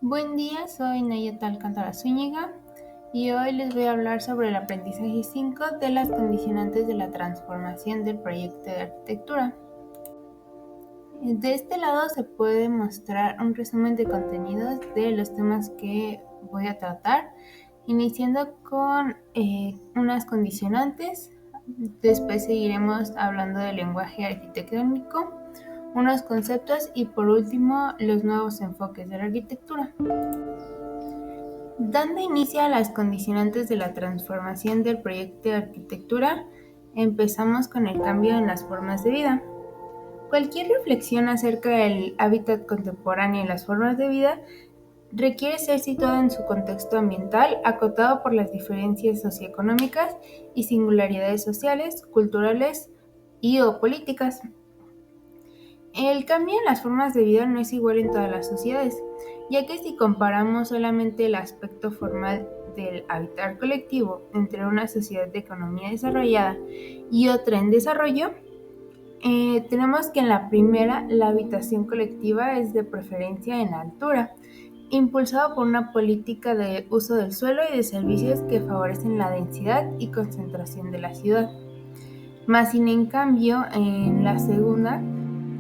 Buen día, soy Nayeta Alcántara Zúñiga y hoy les voy a hablar sobre el aprendizaje 5 de las condicionantes de la transformación del proyecto de arquitectura. De este lado se puede mostrar un resumen de contenidos de los temas que voy a tratar, iniciando con unas condicionantes. Después seguiremos hablando del lenguaje arquitectónico, unos conceptos y por último los nuevos enfoques de la arquitectura. Dando inicio a las condicionantes de la transformación del proyecto de arquitectura, empezamos con el cambio en las formas de vida. Cualquier reflexión acerca del hábitat contemporáneo y las formas de vida requiere ser situada en su contexto ambiental, acotado por las diferencias socioeconómicas y singularidades sociales, culturales y o políticas. El cambio en las formas de vida no es igual en todas las sociedades, ya que si comparamos solamente el aspecto formal del habitar colectivo entre una sociedad de economía desarrollada y otra en desarrollo, tenemos que en la primera la habitación colectiva es de preferencia en altura, impulsado por una política de uso del suelo y de servicios que favorecen la densidad y concentración de la ciudad. Más sin en cambio, en la segunda,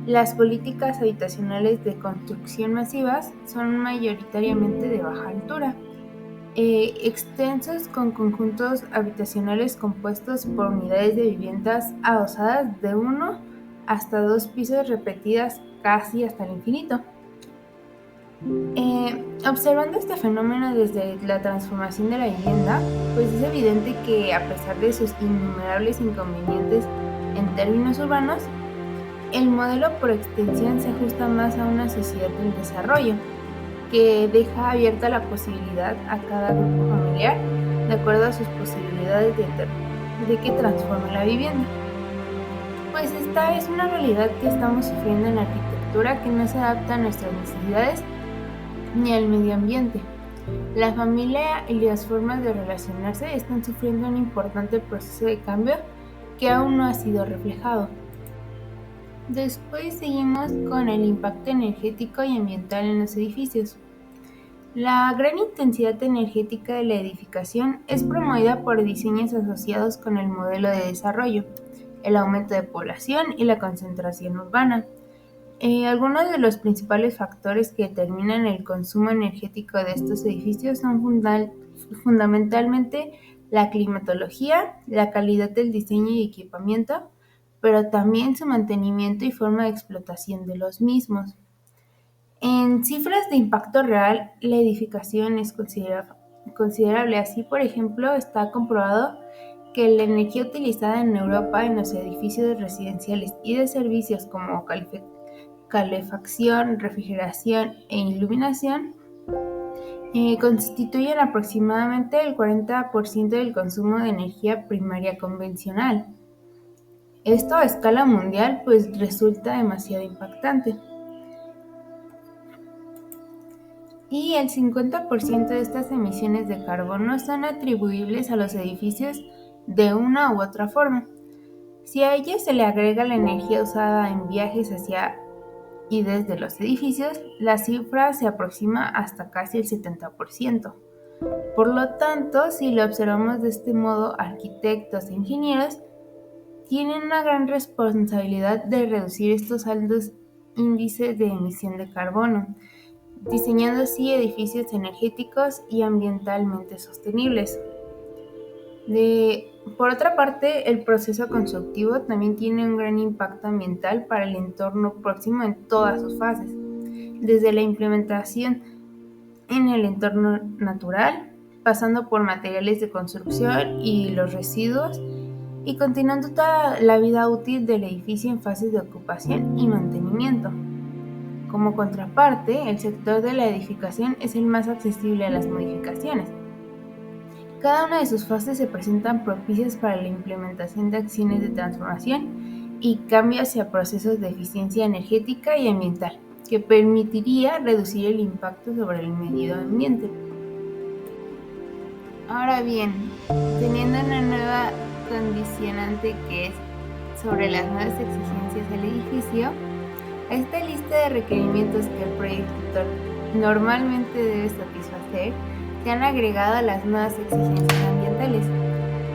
las políticas habitacionales de construcción masivas son mayoritariamente de baja altura, extensos con conjuntos habitacionales compuestos por unidades de viviendas adosadas de 1 hasta 2 pisos repetidas casi hasta el infinito. Observando este fenómeno desde la transformación de la vivienda, pues es evidente que a pesar de sus innumerables inconvenientes en términos urbanos, el modelo por extensión se ajusta más a una sociedad en desarrollo, que deja abierta la posibilidad a cada grupo familiar, de acuerdo a sus posibilidades de que transforme la vivienda. Pues esta es una realidad que estamos sufriendo en la arquitectura que no se adapta a nuestras necesidades ni al medio ambiente. La familia y las formas de relacionarse están sufriendo un importante proceso de cambio que aún no ha sido reflejado. Después seguimos con el impacto energético y ambiental en los edificios. La gran intensidad energética de la edificación es promovida por diseños asociados con el modelo de desarrollo, el aumento de población y la concentración urbana. Algunos de los principales factores que determinan el consumo energético de estos edificios son fundamentalmente la climatología, la calidad del diseño y equipamiento, pero también su mantenimiento y forma de explotación de los mismos. En cifras de impacto real, la edificación es considerable. Así, por ejemplo, está comprobado que la energía utilizada en Europa en los edificios residenciales y de servicios como calefacción, refrigeración e iluminación constituyen aproximadamente el 40% del consumo de energía primaria convencional. Esto a escala mundial pues resulta demasiado impactante. Y el 50% de estas emisiones de carbono son atribuibles a los edificios de una u otra forma. Si a ello se le agrega la energía usada en viajes hacia y desde los edificios, la cifra se aproxima hasta casi el 70%. Por lo tanto, si lo observamos de este modo, arquitectos e ingenieros tienen una gran responsabilidad de reducir estos altos índices de emisión de carbono, diseñando así edificios energéticos y ambientalmente sostenibles. Por otra parte, el proceso constructivo también tiene un gran impacto ambiental para el entorno próximo en todas sus fases, desde la implementación en el entorno natural, pasando por materiales de construcción y los residuos, y continuando toda la vida útil del edificio en fases de ocupación y mantenimiento. Como contraparte, el sector de la edificación es el más accesible a las modificaciones. Cada una de sus fases se presentan propicias para la implementación de acciones de transformación y cambio hacia procesos de eficiencia energética y ambiental, que permitiría reducir el impacto sobre el medio ambiente. Ahora bien, teniendo una nueva condicionante que es sobre las nuevas exigencias del edificio, esta lista de requerimientos que el proyecto normalmente debe satisfacer, se han agregado las nuevas exigencias ambientales,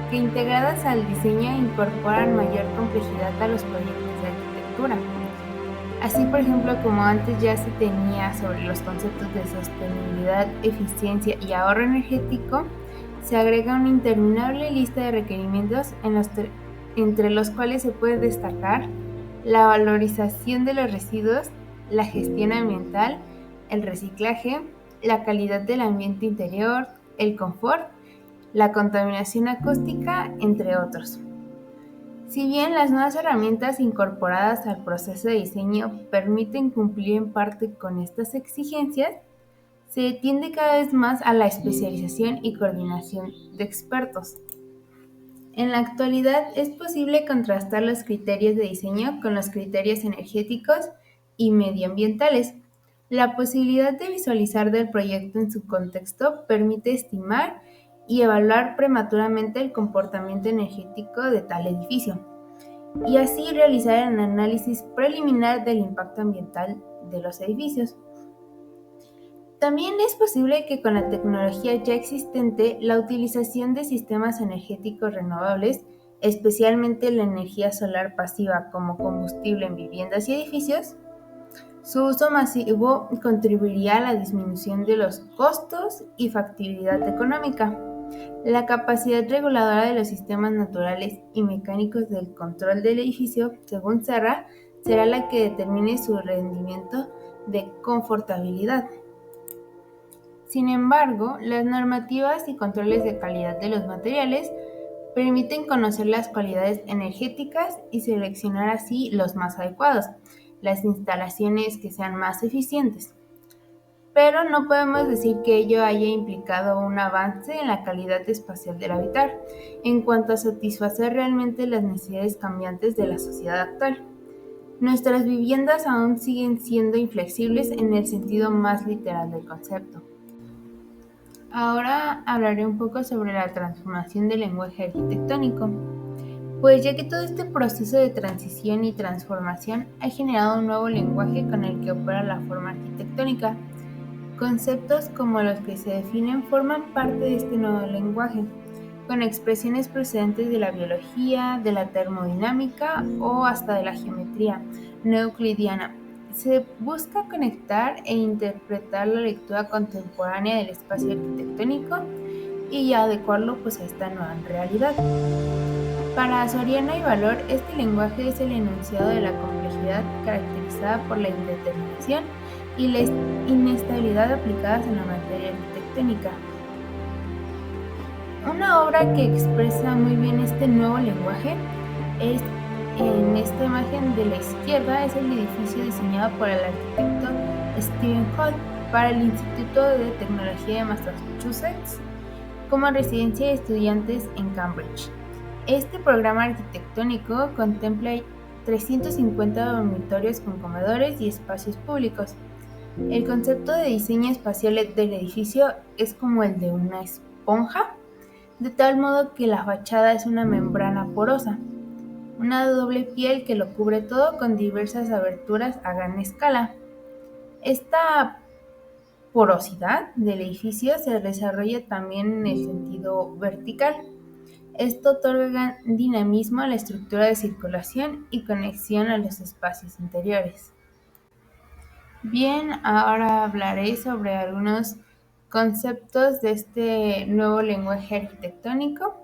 que integradas al diseño incorporan mayor complejidad a los proyectos de arquitectura. Así, por ejemplo, como antes ya se tenía sobre los conceptos de sostenibilidad, eficiencia y ahorro energético, se agrega una interminable lista de requerimientos entre los cuales se puede destacar la valorización de los residuos, la gestión ambiental, el reciclaje, la calidad del ambiente interior, el confort, la contaminación acústica, entre otros. Si bien las nuevas herramientas incorporadas al proceso de diseño permiten cumplir en parte con estas exigencias, se tiende cada vez más a la especialización y coordinación de expertos. En la actualidad es posible contrastar los criterios de diseño con los criterios energéticos y medioambientales. La posibilidad de visualizar del proyecto en su contexto permite estimar y evaluar prematuramente el comportamiento energético de tal edificio y así realizar un análisis preliminar del impacto ambiental de los edificios. También es posible que con la tecnología ya existente, la utilización de sistemas energéticos renovables, especialmente la energía solar pasiva como combustible en viviendas y edificios, su uso masivo contribuiría a la disminución de los costos y factibilidad económica. La capacidad reguladora de los sistemas naturales y mecánicos del control del edificio, según Serra, será la que determine su rendimiento de confortabilidad. Sin embargo, las normativas y controles de calidad de los materiales permiten conocer las cualidades energéticas y seleccionar así los más adecuados, las instalaciones que sean más eficientes. Pero no podemos decir que ello haya implicado un avance en la calidad espacial del habitar, en cuanto a satisfacer realmente las necesidades cambiantes de la sociedad actual. Nuestras viviendas aún siguen siendo inflexibles en el sentido más literal del concepto. Ahora hablaré un poco sobre la transformación del lenguaje arquitectónico, pues ya que todo este proceso de transición y transformación ha generado un nuevo lenguaje con el que opera la forma arquitectónica. Conceptos como los que se definen forman parte de este nuevo lenguaje, con expresiones procedentes de la biología, de la termodinámica o hasta de la geometría no euclidiana. Se busca conectar e interpretar la lectura contemporánea del espacio arquitectónico y adecuarlo a esta nueva realidad. Para Soriano y Valor, este lenguaje es el enunciado de la complejidad caracterizada por la indeterminación y la inestabilidad aplicadas en la materia arquitectónica. Una obra que expresa muy bien este nuevo lenguaje es en esta imagen de la izquierda, es el edificio diseñado por el arquitecto Stephen Holt para el Instituto de Tecnología de Massachusetts como residencia de estudiantes en Cambridge. Este programa arquitectónico contempla 350 dormitorios con comedores y espacios públicos. El concepto de diseño espacial del edificio es como el de una esponja, de tal modo que la fachada es una membrana porosa, una doble piel que lo cubre todo con diversas aberturas a gran escala. Esta porosidad del edificio se desarrolla también en el sentido vertical. Esto otorga dinamismo a la estructura de circulación y conexión a los espacios interiores. Bien, ahora hablaré sobre algunos conceptos de este nuevo lenguaje arquitectónico.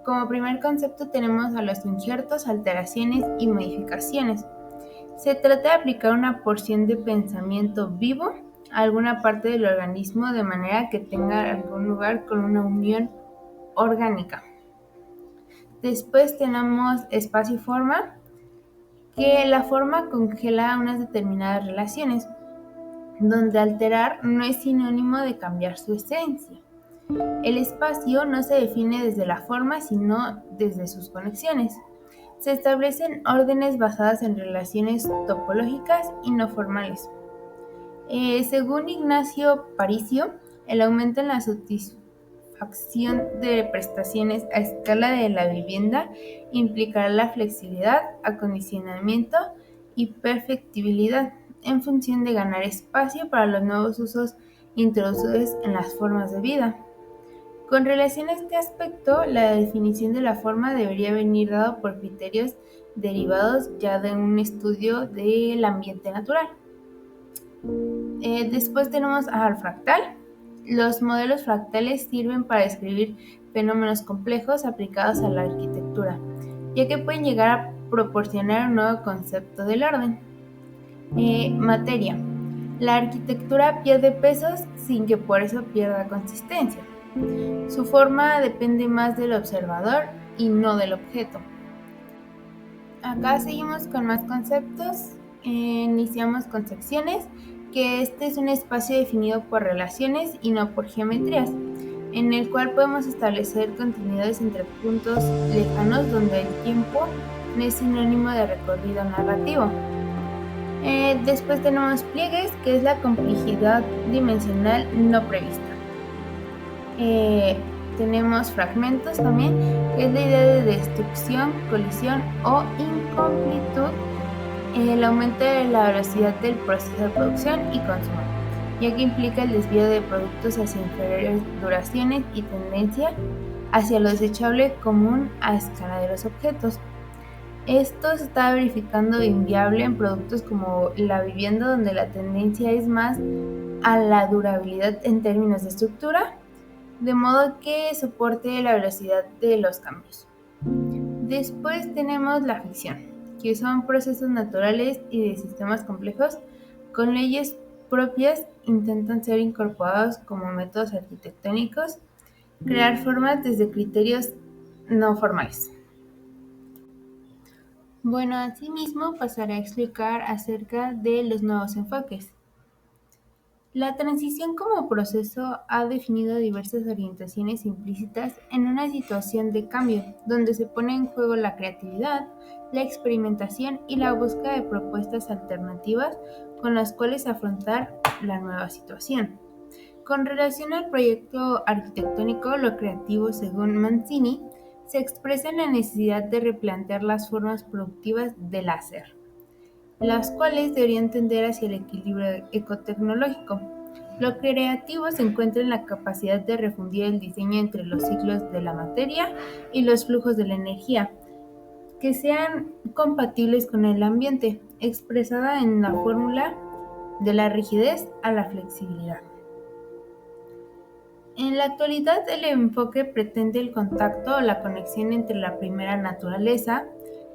Como primer concepto tenemos a los injertos, alteraciones y modificaciones. Se trata de aplicar una porción de pensamiento vivo a alguna parte del organismo de manera que tenga algún lugar con una unión orgánica. Después tenemos espacio y forma, que la forma congela unas determinadas relaciones, donde alterar no es sinónimo de cambiar su esencia. El espacio no se define desde la forma, sino desde sus conexiones. Se establecen órdenes basadas en relaciones topológicas y no formales. Según Ignacio Paricio, el aumento en la satisfacción de prestaciones a escala de la vivienda implicará la flexibilidad, acondicionamiento y perfectibilidad. en función de ganar espacio para los nuevos usos introducidos en las formas de vida. Con relación a este aspecto, la definición de la forma debería venir dado por criterios derivados ya de un estudio del ambiente natural. Después tenemos al fractal. Los modelos fractales sirven para describir fenómenos complejos aplicados a la arquitectura, ya que pueden llegar a proporcionar un nuevo concepto del orden. Materia. La arquitectura pierde pesos sin que por eso pierda consistencia. Su forma depende más del observador y no del objeto. Acá seguimos con más conceptos. Iniciamos con secciones, que este es un espacio definido por relaciones y no por geometrías, en el cual podemos establecer continuidades entre puntos lejanos donde el tiempo no es sinónimo de recorrido narrativo. Después tenemos pliegues, que es la complejidad dimensional no prevista. Tenemos fragmentos también, que es la idea de destrucción, colisión o incompletud, el aumento de la velocidad del proceso de producción y consumo, ya que implica el desvío de productos hacia inferiores duraciones y tendencia hacia lo desechable común a escala de los objetos. Esto se está verificando inviable en productos como la vivienda, donde la tendencia es más a la durabilidad en términos de estructura, de modo que soporte la velocidad de los cambios. Después tenemos la ficción, que son procesos naturales y de sistemas complejos con leyes propias, intentan ser incorporados como métodos arquitectónicos, crear formas desde criterios no formales. Bueno, asimismo pasaré a explicar acerca de los nuevos enfoques. La transición como proceso ha definido diversas orientaciones implícitas en una situación de cambio, donde se pone en juego la creatividad, la experimentación y la búsqueda de propuestas alternativas con las cuales afrontar la nueva situación. Con relación al proyecto arquitectónico, lo creativo, según Mancini, se expresa en la necesidad de replantear las formas productivas del hacer, las cuales deberían tender hacia el equilibrio ecotecnológico. Lo creativo se encuentra en la capacidad de refundir el diseño entre los ciclos de la materia y los flujos de la energía, que sean compatibles con el ambiente, expresada en la fórmula de la rigidez a la flexibilidad. En la actualidad, el enfoque pretende el contacto o la conexión entre la primera naturaleza,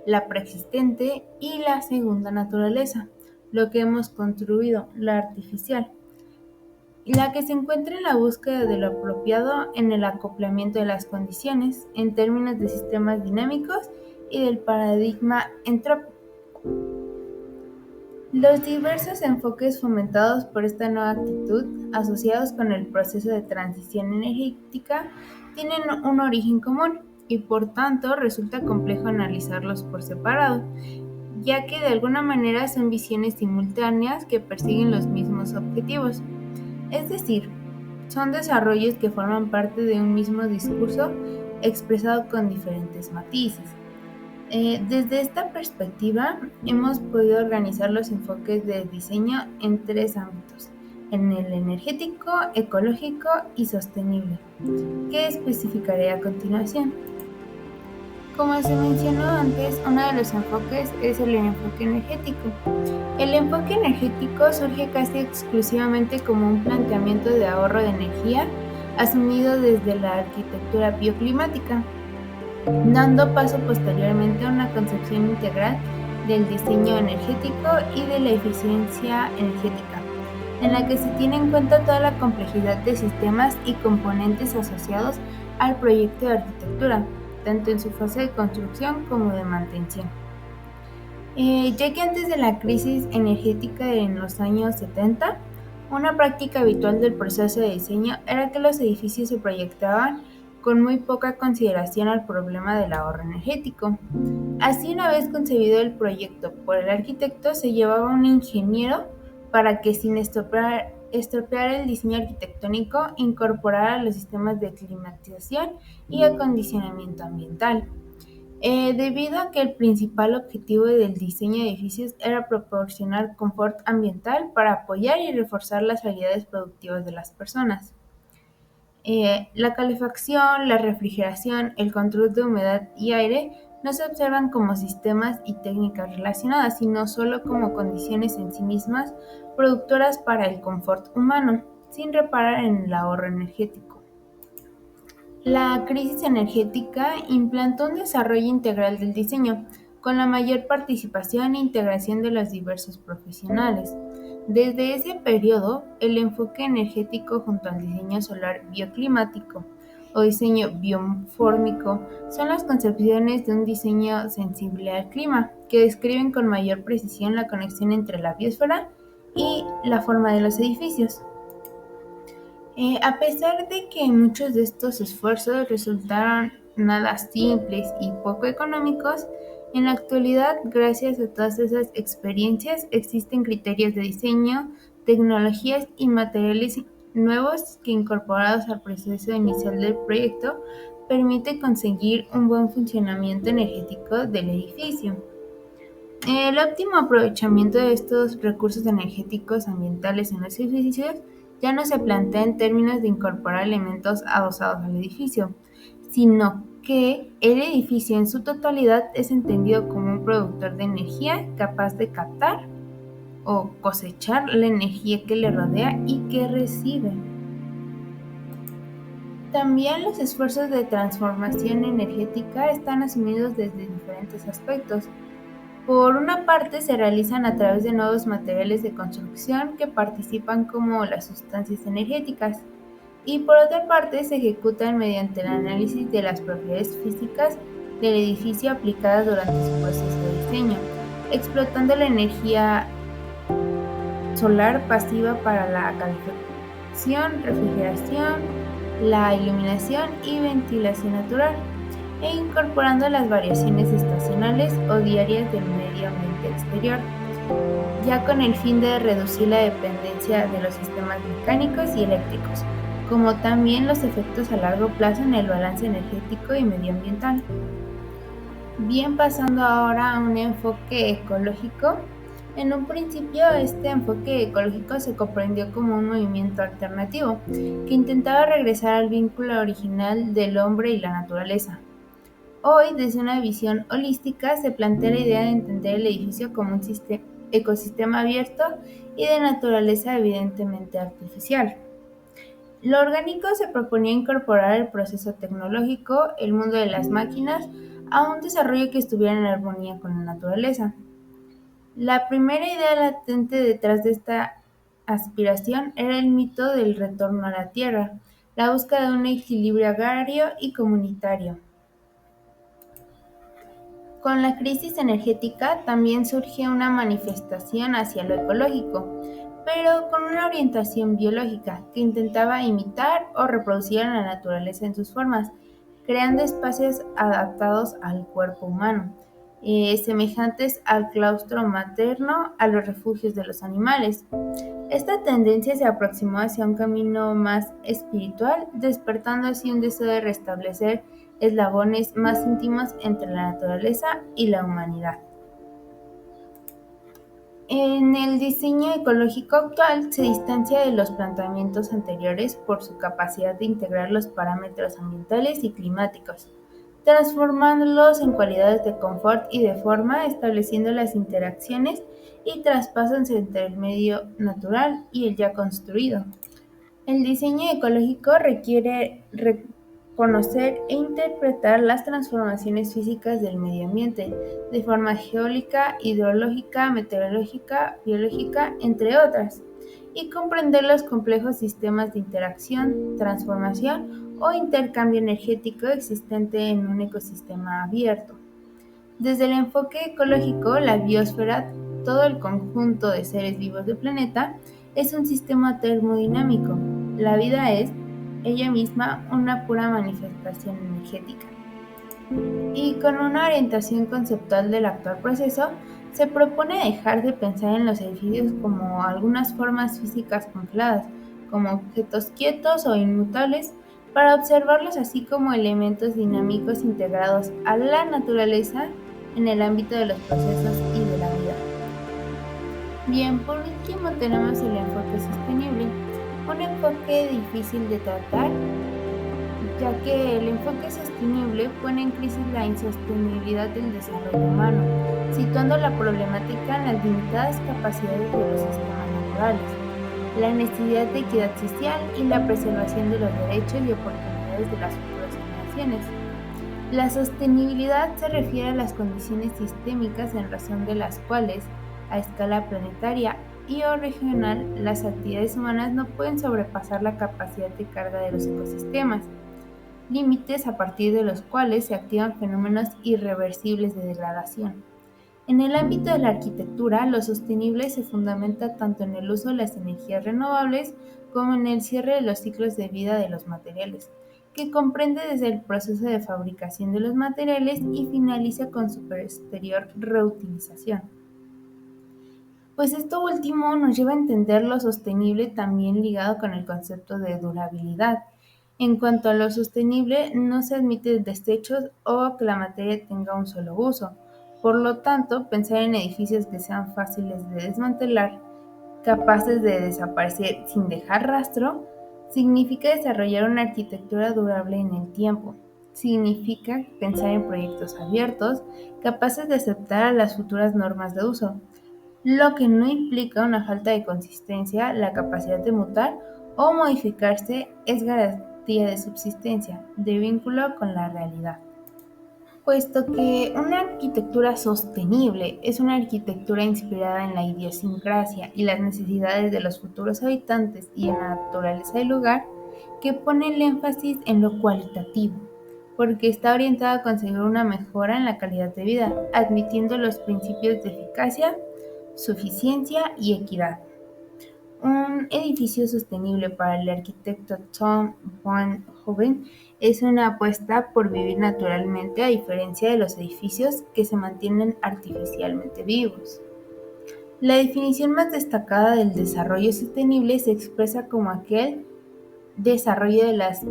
la preexistente, y la segunda naturaleza, lo que hemos construido, la artificial, la que se encuentra en la búsqueda de lo apropiado en el acoplamiento de las condiciones, en términos de sistemas dinámicos y del paradigma entrópico. Los diversos enfoques fomentados por esta nueva actitud, asociados con el proceso de transición energética, tienen un origen común y por tanto resulta complejo analizarlos por separado, ya que de alguna manera son visiones simultáneas que persiguen los mismos objetivos. Es decir, son desarrollos que forman parte de un mismo discurso expresado con diferentes matices. Desde esta perspectiva, hemos podido organizar los enfoques de diseño en tres ámbitos: en el energético, ecológico y sostenible, que especificaré a continuación. Como se mencionó antes, uno de los enfoques es el enfoque energético. El enfoque energético surge casi exclusivamente como un planteamiento de ahorro de energía asumido desde la arquitectura bioclimática, dando paso posteriormente a una concepción integral del diseño energético y de la eficiencia energética, en la que se tiene en cuenta toda la complejidad de sistemas y componentes asociados al proyecto de arquitectura, tanto en su fase de construcción como de mantención. Ya que antes de la crisis energética en los años 70, una práctica habitual del proceso de diseño era que los edificios se proyectaban con muy poca consideración al problema del ahorro energético. Así, una vez concebido el proyecto por el arquitecto, se llevaba a un ingeniero para que, sin estropear el diseño arquitectónico, incorporara los sistemas de climatización y acondicionamiento ambiental. debido a que el principal objetivo del diseño de edificios era proporcionar confort ambiental para apoyar y reforzar las habilidades productivas de las personas. La calefacción, la refrigeración, el control de humedad y aire no se observan como sistemas y técnicas relacionadas, sino solo como condiciones en sí mismas productoras para el confort humano, sin reparar en el ahorro energético. La crisis energética implantó un desarrollo integral del diseño, con la mayor participación e integración de los diversos profesionales. Desde ese periodo, el enfoque energético junto al diseño solar bioclimático o diseño biofórmico son las concepciones de un diseño sensible al clima, que describen con mayor precisión la conexión entre la biosfera y la forma de los edificios. A pesar de que muchos de estos esfuerzos resultaron nada simples y poco económicos, en la actualidad, gracias a todas esas experiencias, existen criterios de diseño, tecnologías y materiales nuevos que, incorporados al proceso inicial del proyecto, permite conseguir un buen funcionamiento energético del edificio. El óptimo aprovechamiento de estos recursos energéticos ambientales en los edificios ya no se plantea en términos de incorporar elementos adosados al edificio, sino que el edificio en su totalidad es entendido como un productor de energía capaz de captar o cosechar la energía que le rodea y que recibe. También los esfuerzos de transformación energética están asumidos desde diferentes aspectos. Por una parte, se realizan a través de nuevos materiales de construcción que participan como las sustancias energéticas, y por otra parte, se ejecutan mediante el análisis de las propiedades físicas del edificio aplicadas durante su proceso de diseño, explotando la energía solar pasiva para la calefacción, refrigeración, la iluminación y ventilación natural, e incorporando las variaciones estacionales o diarias del medio ambiente exterior, ya con el fin de reducir la dependencia de los sistemas mecánicos y eléctricos, como también los efectos a largo plazo en el balance energético y medioambiental. Bien, pasando ahora a un enfoque ecológico. En un principio, este enfoque ecológico se comprendió como un movimiento alternativo que intentaba regresar al vínculo original del hombre y la naturaleza. Hoy, desde una visión holística, se plantea la idea de entender el edificio como un ecosistema abierto y de naturaleza evidentemente artificial. Lo orgánico se proponía incorporar el proceso tecnológico, el mundo de las máquinas, a un desarrollo que estuviera en armonía con la naturaleza. La primera idea latente detrás de esta aspiración era el mito del retorno a la tierra, la búsqueda de un equilibrio agrario y comunitario. Con la crisis energética también surge una manifestación hacia lo ecológico, pero con una orientación biológica que intentaba imitar o reproducir a la naturaleza en sus formas, creando espacios adaptados al cuerpo humano, semejantes al claustro materno, a los refugios de los animales. Esta tendencia se aproximó hacia un camino más espiritual, despertando así un deseo de restablecer eslabones más íntimos entre la naturaleza y la humanidad. En el diseño ecológico actual se distancia de los planteamientos anteriores por su capacidad de integrar los parámetros ambientales y climáticos, transformándolos en cualidades de confort y de forma, estableciendo las interacciones y traspasos entre el medio natural y el ya construido. El diseño ecológico requiere reconocer e interpretar las transformaciones físicas del medio ambiente, de forma geológica, hidrológica, meteorológica, biológica, entre otras, y comprender los complejos sistemas de interacción, transformación o intercambio energético existente en un ecosistema abierto. Desde el enfoque ecológico, la biosfera, todo el conjunto de seres vivos del planeta, es un sistema termodinámico. La vida es, ella misma, una pura manifestación energética. Y con una orientación conceptual del actual proceso, se propone dejar de pensar en los edificios como algunas formas físicas congeladas, como objetos quietos o inmutables, para observarlos así como elementos dinámicos integrados a la naturaleza en el ámbito de los procesos y de la vida. Bien, por último tenemos el enfoque sostenible, un enfoque difícil de tratar, ya que el enfoque sostenible pone en crisis la insostenibilidad del desarrollo humano, situando la problemática en las limitadas capacidades de los sistemas naturales, la necesidad de equidad social y la preservación de los derechos y oportunidades de las futuras generaciones. La sostenibilidad se refiere a las condiciones sistémicas en razón de las cuales, a escala planetaria y o regional, las actividades humanas no pueden sobrepasar la capacidad de carga de los ecosistemas, límites a partir de los cuales se activan fenómenos irreversibles de degradación. En el ámbito de la arquitectura, lo sostenible se fundamenta tanto en el uso de las energías renovables como en el cierre de los ciclos de vida de los materiales, que comprende desde el proceso de fabricación de los materiales y finaliza con su posterior reutilización. Pues esto último nos lleva a entender lo sostenible también ligado con el concepto de durabilidad. En cuanto a lo sostenible, no se admite desechos o que la materia tenga un solo uso. Por lo tanto, pensar en edificios que sean fáciles de desmantelar, capaces de desaparecer sin dejar rastro, significa desarrollar una arquitectura durable en el tiempo. Significa pensar en proyectos abiertos, capaces de aceptar a las futuras normas de uso, lo que no implica una falta de consistencia, la capacidad de mutar o modificarse es garantía de subsistencia, de vínculo con la realidad. Puesto que una arquitectura sostenible es una arquitectura inspirada en la idiosincrasia y las necesidades de los futuros habitantes y en la naturaleza del lugar, que pone el énfasis en lo cualitativo, porque está orientada a conseguir una mejora en la calidad de vida, admitiendo los principios de eficacia, suficiencia y equidad. Un edificio sostenible para el arquitecto Tom van Hoven es una apuesta por vivir naturalmente a diferencia de los edificios que se mantienen artificialmente vivos. La definición más destacada del desarrollo sostenible se expresa como aquel desarrollo de las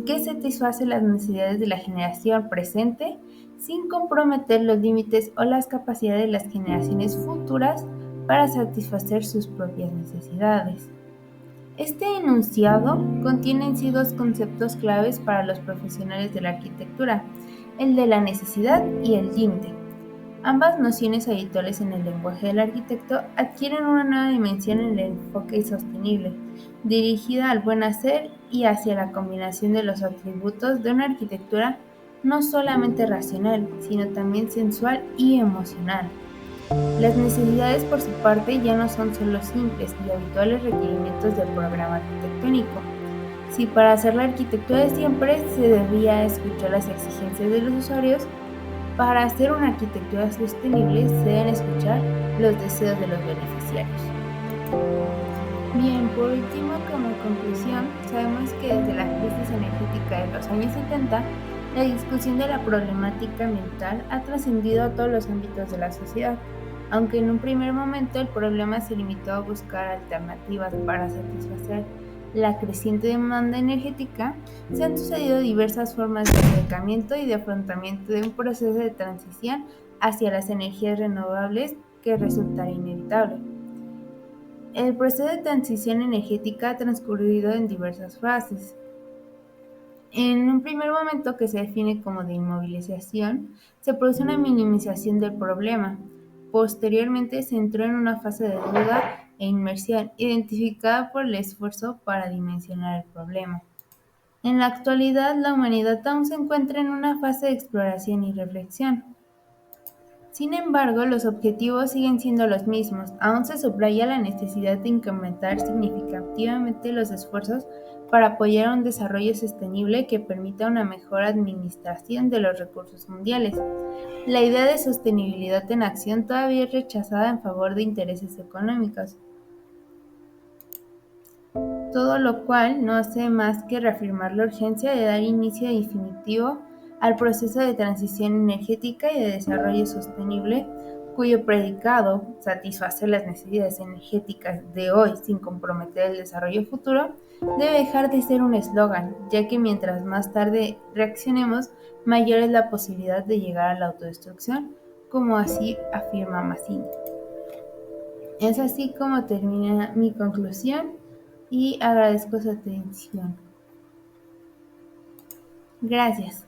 que satisface las necesidades de la generación presente sin comprometer los límites o las capacidades de las generaciones futuras para satisfacer sus propias necesidades. Este enunciado contiene en sí dos conceptos claves para los profesionales de la arquitectura, el de la necesidad y el límite. Ambas nociones habituales en el lenguaje del arquitecto adquieren una nueva dimensión en el enfoque sostenible, dirigida al buen hacer y hacia la combinación de los atributos de una arquitectura no solamente racional, sino también sensual y emocional. Las necesidades, por su parte, ya no son solo simples y habituales requerimientos del programa arquitectónico. Si para hacer la arquitectura de siempre se debía escuchar las exigencias de los usuarios, para hacer una arquitectura sostenible se deben escuchar los deseos de los beneficiarios. Bien, por último, como conclusión, sabemos que desde la crisis energética de los años 70, la discusión de la problemática ambiental ha trascendido a todos los ámbitos de la sociedad. Aunque en un primer momento el problema se limitó a buscar alternativas para satisfacer la creciente demanda energética, se han sucedido diversas formas de acercamiento y de afrontamiento de un proceso de transición hacia las energías renovables que resultará inevitable. El proceso de transición energética ha transcurrido en diversas fases. En un primer momento, que se define como de inmovilización, se produce una minimización del problema. Posteriormente se entró en una fase de duda e inmersión, identificada por el esfuerzo para dimensionar el problema. En la actualidad, la humanidad aún se encuentra en una fase de exploración y reflexión. Sin embargo, los objetivos siguen siendo los mismos. Aún se subraya la necesidad de incrementar significativamente los esfuerzos para apoyar un desarrollo sostenible que permita una mejor administración de los recursos mundiales. La idea de sostenibilidad en acción todavía es rechazada en favor de intereses económicos, todo lo cual no hace más que reafirmar la urgencia de dar inicio definitivo al proceso de transición energética y de desarrollo sostenible cuyo predicado, satisfacer las necesidades energéticas de hoy sin comprometer el desarrollo futuro, debe dejar de ser un eslogan, ya que mientras más tarde reaccionemos, mayor es la posibilidad de llegar a la autodestrucción, como así afirma Mazzini. Es así como termina mi conclusión y agradezco su atención. Gracias.